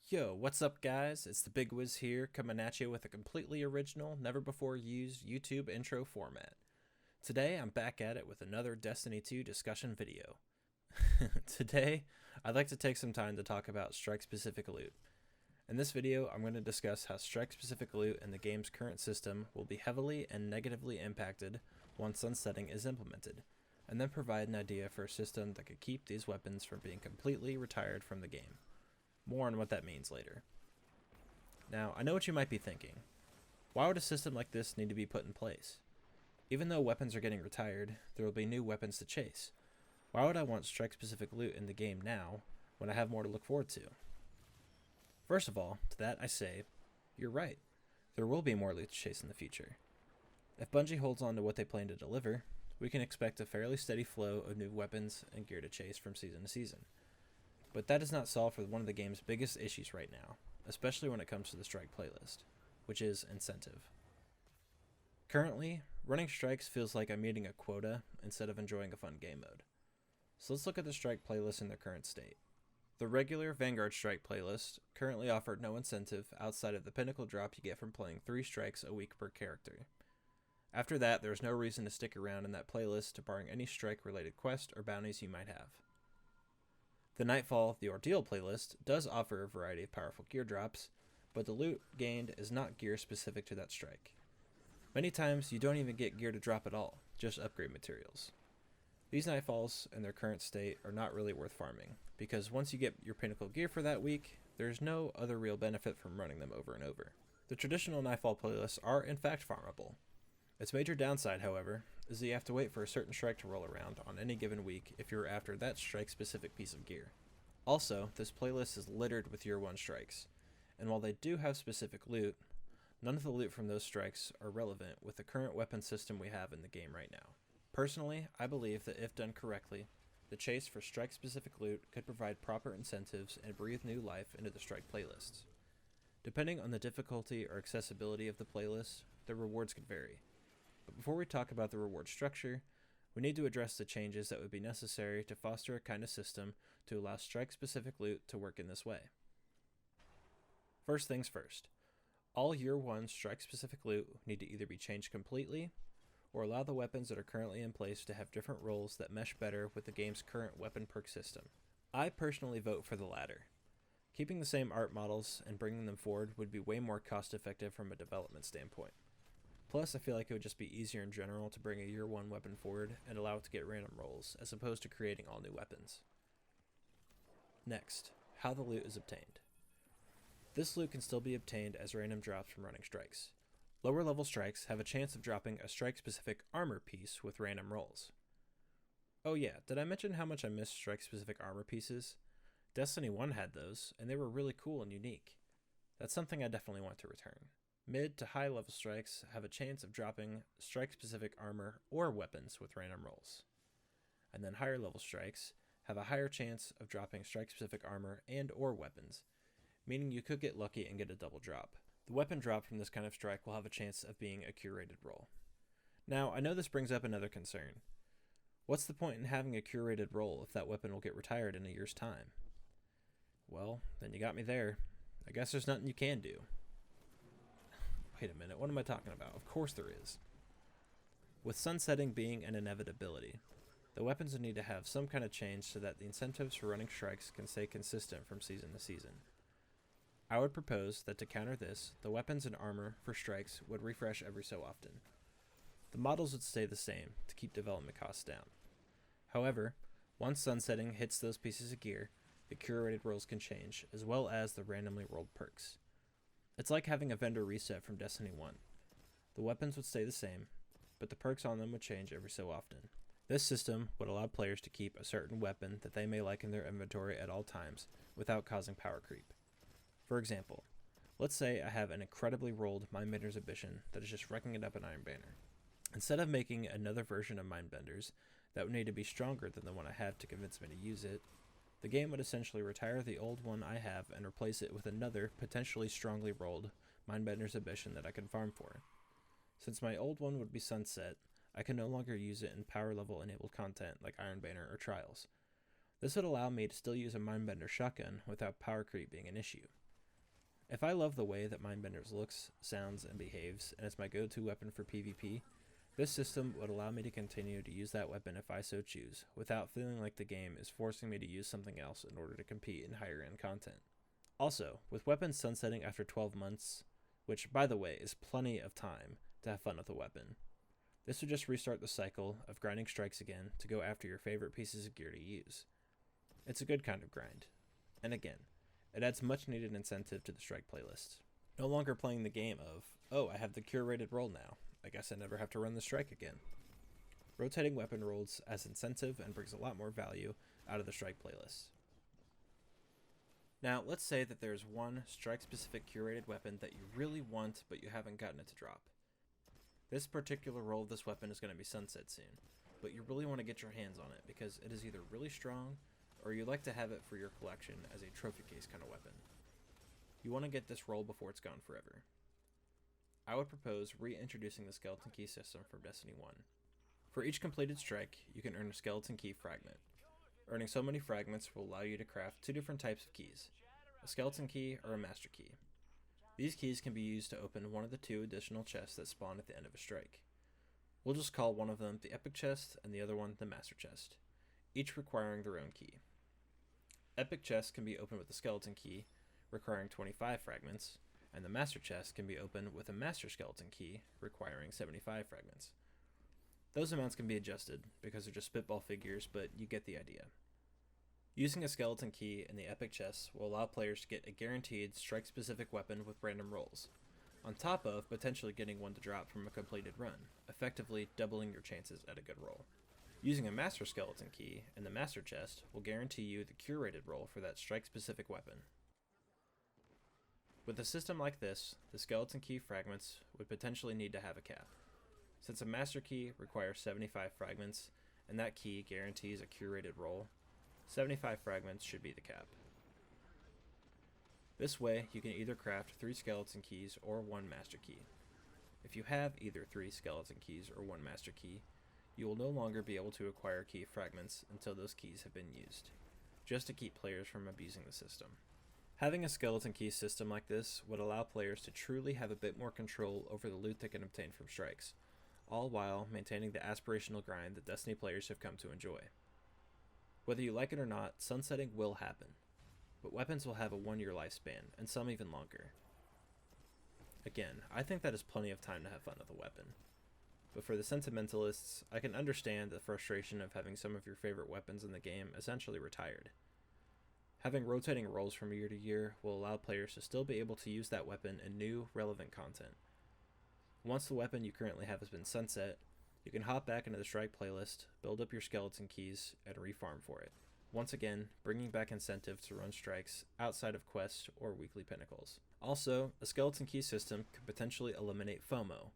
Yo, what's up, guys? It's the Big Wiz here, coming at you with a completely original, never before used YouTube intro format. Today, I'm back at it with another Destiny 2 discussion video. Today, I'd like to take some time to talk about strike specific loot. In this video, I'm going to discuss how strike specific loot in the game's current system will be heavily and negatively impacted once sunsetting is implemented, and then provide an idea for a system that could keep these weapons from being completely retired from the game. More on what that means later. Now, I know what you might be thinking. Why would a system like this need to be put in place? Even though weapons are getting retired, there will be new weapons to chase. Why would I want strike-specific loot in the game now, when I have more to look forward to? First of all, to that I say, you're right. There will be more loot to chase in the future. If Bungie holds on to what they plan to deliver, we can expect a fairly steady flow of new weapons and gear to chase from season to season. But that does not solve for one of the game's biggest issues right now, especially when it comes to the strike playlist, which is incentive. Currently, running strikes feels like I'm meeting a quota instead of enjoying a fun game mode. So let's look at the strike playlist in their current state. The regular Vanguard strike playlist currently offered no incentive outside of the pinnacle drop you get from playing 3 strikes a week per character. After that, there is no reason to stick around in that playlist barring any strike related quest or bounties you might have. The Nightfall The Ordeal playlist does offer a variety of powerful gear drops, but the loot gained is not gear specific to that strike. Many times you don't even get gear to drop at all, just upgrade materials. These Nightfalls in their current state are not really worth farming, because once you get your pinnacle gear for that week, there's no other real benefit from running them over and over. The traditional Nightfall playlists are in fact farmable. Its major downside, however, is that you have to wait for a certain strike to roll around on any given week if you're after that strike-specific piece of gear. Also, this playlist is littered with Year 1 strikes, and while they do have specific loot, none of the loot from those strikes are relevant with the current weapon system we have in the game right now. Personally, I believe that if done correctly, the chase for strike-specific loot could provide proper incentives and breathe new life into the strike playlists. Depending on the difficulty or accessibility of the playlist, the rewards could vary. But before we talk about the reward structure, we need to address the changes that would be necessary to foster a kind of system to allow strike-specific loot to work in this way. First things first, all Year 1 strike-specific loot need to either be changed completely, or allow the weapons that are currently in place to have different roles that mesh better with the game's current weapon perk system. I personally vote for the latter. Keeping the same art models and bringing them forward would be way more cost-effective from a development standpoint. Plus, I feel like it would just be easier in general to bring a Year 1 weapon forward and allow it to get random rolls, as opposed to creating all new weapons. Next, how the loot is obtained. This loot can still be obtained as random drops from running strikes. Lower level strikes have a chance of dropping a strike-specific armor piece with random rolls. Oh yeah, did I mention how much I miss strike-specific armor pieces? Destiny 1 had those, and they were really cool and unique. That's something I definitely want to return. Mid to high level strikes have a chance of dropping strike-specific armor or weapons with random rolls. And then higher level strikes have a higher chance of dropping strike-specific armor and or weapons, meaning you could get lucky and get a double drop. The weapon drop from this kind of strike will have a chance of being a curated roll. Now, I know this brings up another concern. What's the point in having a curated roll if that weapon will get retired in a year's time? Well, then you got me there. I guess there's nothing you can do. Wait a minute, what am I talking about? Of course there is. With sunsetting being an inevitability, the weapons will need to have some kind of change so that the incentives for running strikes can stay consistent from season to season. I would propose that to counter this, the weapons and armor for strikes would refresh every so often. The models would stay the same to keep development costs down. However, once sunsetting hits those pieces of gear, the curated rolls can change, as well as the randomly rolled perks. It's like having a vendor reset from Destiny 1. The weapons would stay the same, but the perks on them would change every so often. This system would allow players to keep a certain weapon that they may like in their inventory at all times without causing power creep. For example, let's say I have an incredibly rolled Mindbender's Ambition that is just wrecking it up in Iron Banner. Instead of making another version of Mindbender's that would need to be stronger than the one I have to convince me to use it, the game would essentially retire the old one I have and replace it with another, potentially strongly rolled, Mindbender's Ambition that I can farm for. Since my old one would be sunset, I can no longer use it in power level enabled content like Iron Banner or Trials. This would allow me to still use a Mindbender shotgun without power creep being an issue. If I love the way that Mindbenders looks, sounds, and behaves, and it's my go-to weapon for PvP, this system would allow me to continue to use that weapon if I so choose, without feeling like the game is forcing me to use something else in order to compete in higher end content. Also, with weapons sunsetting after 12 months, which by the way is plenty of time to have fun with a weapon, this would just restart the cycle of grinding strikes again to go after your favorite pieces of gear to use. It's a good kind of grind. And again, it adds much needed incentive to the strike playlist. No longer playing the game of, oh, I have the curated role now, I guess I never have to run the strike again. Rotating weapon rolls as incentive and brings a lot more value out of the strike playlist. Now, let's say that there's one strike-specific curated weapon that you really want, but you haven't gotten it to drop. This particular role of this weapon is going to be sunset soon, but you really want to get your hands on it because it is either really strong, or you like to have it for your collection as a trophy case kind of weapon. You want to get this role before it's gone forever. I would propose reintroducing the skeleton key system from Destiny 1. For each completed strike, you can earn a skeleton key fragment. Earning so many fragments will allow you to craft two different types of keys, a skeleton key or a master key. These keys can be used to open one of the two additional chests that spawn at the end of a strike. We'll just call one of them the epic chest and the other one the master chest, each requiring their own key. Epic chests can be opened with the skeleton key, requiring 25 fragments, and the master chest can be opened with a master skeleton key, requiring 75 fragments. Those amounts can be adjusted, because they're just spitball figures, but you get the idea. Using a skeleton key in the epic chest will allow players to get a guaranteed strike-specific weapon with random rolls, on top of potentially getting one to drop from a completed run, effectively doubling your chances at a good roll. Using a master skeleton key in the master chest will guarantee you the curated roll for that strike-specific weapon. With a system like this, the skeleton key fragments would potentially need to have a cap. Since a master key requires 75 fragments, and that key guarantees a curated roll, 75 fragments should be the cap. This way, you can either craft 3 skeleton keys or 1 master key. If you have either 3 skeleton keys or 1 master key, you will no longer be able to acquire key fragments until those keys have been used, just to keep players from abusing the system. Having a skeleton key system like this would allow players to truly have a bit more control over the loot they can obtain from strikes, all while maintaining the aspirational grind that Destiny players have come to enjoy. Whether you like it or not, sunsetting will happen, but weapons will have a 1-year lifespan, and some even longer. Again, I think that is plenty of time to have fun with a weapon. But for the sentimentalists, I can understand the frustration of having some of your favorite weapons in the game essentially retired. Having rotating roles from year to year will allow players to still be able to use that weapon in new, relevant content. Once the weapon you currently have has been sunset, you can hop back into the strike playlist, build up your skeleton keys, and refarm for it. Once again, bringing back incentive to run strikes outside of quests or weekly pinnacles. Also, a skeleton key system could potentially eliminate FOMO,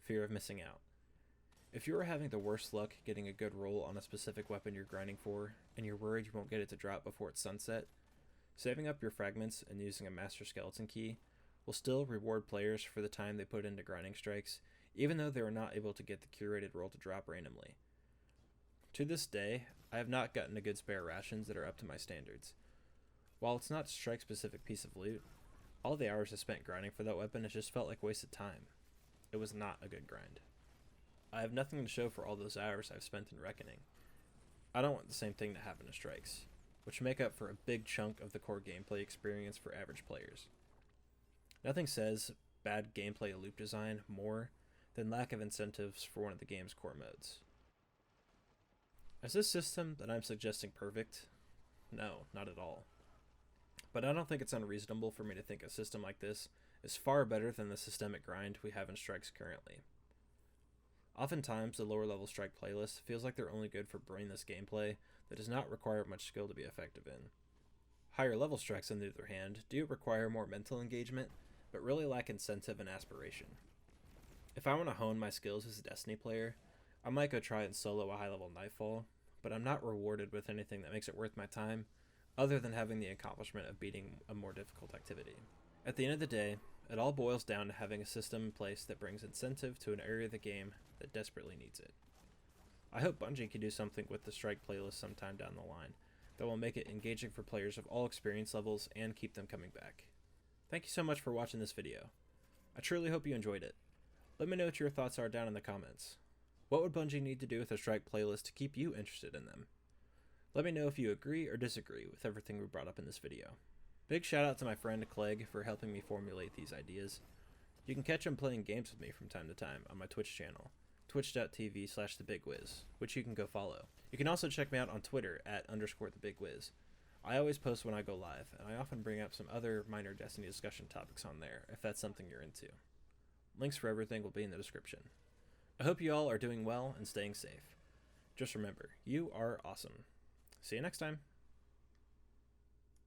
fear of missing out. If you are having the worst luck getting a good roll on a specific weapon you're grinding for, and you're worried you won't get it to drop before it's sunset, saving up your fragments and using a master skeleton key will still reward players for the time they put into grinding strikes, even though they are not able to get the curated roll to drop randomly. To this day, I have not gotten a good spare rations that are up to my standards. While it's not a strike-specific piece of loot, all the hours I spent grinding for that weapon has just felt like wasted time. It was not a good grind. I have nothing to show for all those hours I've spent in Reckoning. I don't want the same thing to happen to strikes, which make up for a big chunk of the core gameplay experience for average players. Nothing says bad gameplay loop design more than lack of incentives for one of the game's core modes. Is this system that I'm suggesting perfect? No, not at all. But I don't think it's unreasonable for me to think a system like this is far better than the systemic grind we have in strikes currently. Oftentimes, the lower level strike playlist feels like they're only good for brainless gameplay that does not require much skill to be effective in. Higher level strikes, on the other hand, do require more mental engagement, but really lack incentive and aspiration. If I want to hone my skills as a Destiny player, I might go try and solo a high level Nightfall, but I'm not rewarded with anything that makes it worth my time, other than having the accomplishment of beating a more difficult activity. At the end of the day, it all boils down to having a system in place that brings incentive to an area of the game that desperately needs it. I hope Bungie can do something with the strike playlist sometime down the line that will make it engaging for players of all experience levels and keep them coming back. Thank you so much for watching this video. I truly hope you enjoyed it. Let me know what your thoughts are down in the comments. What would Bungie need to do with a Strike playlist to keep you interested in them? Let me know if you agree or disagree with everything we brought up in this video. Big shout out to my friend Clegg for helping me formulate these ideas. You can catch him playing games with me from time to time on my Twitch channel, twitch.tv/thebigwiz, which you can go follow. You can also check me out on Twitter @_thebigwiz. I always post when I go live, and I often bring up some other minor Destiny discussion topics on there if that's something you're into. Links for everything will be in the description. I hope you all are doing well and staying safe. Just remember, you are awesome. See you next time.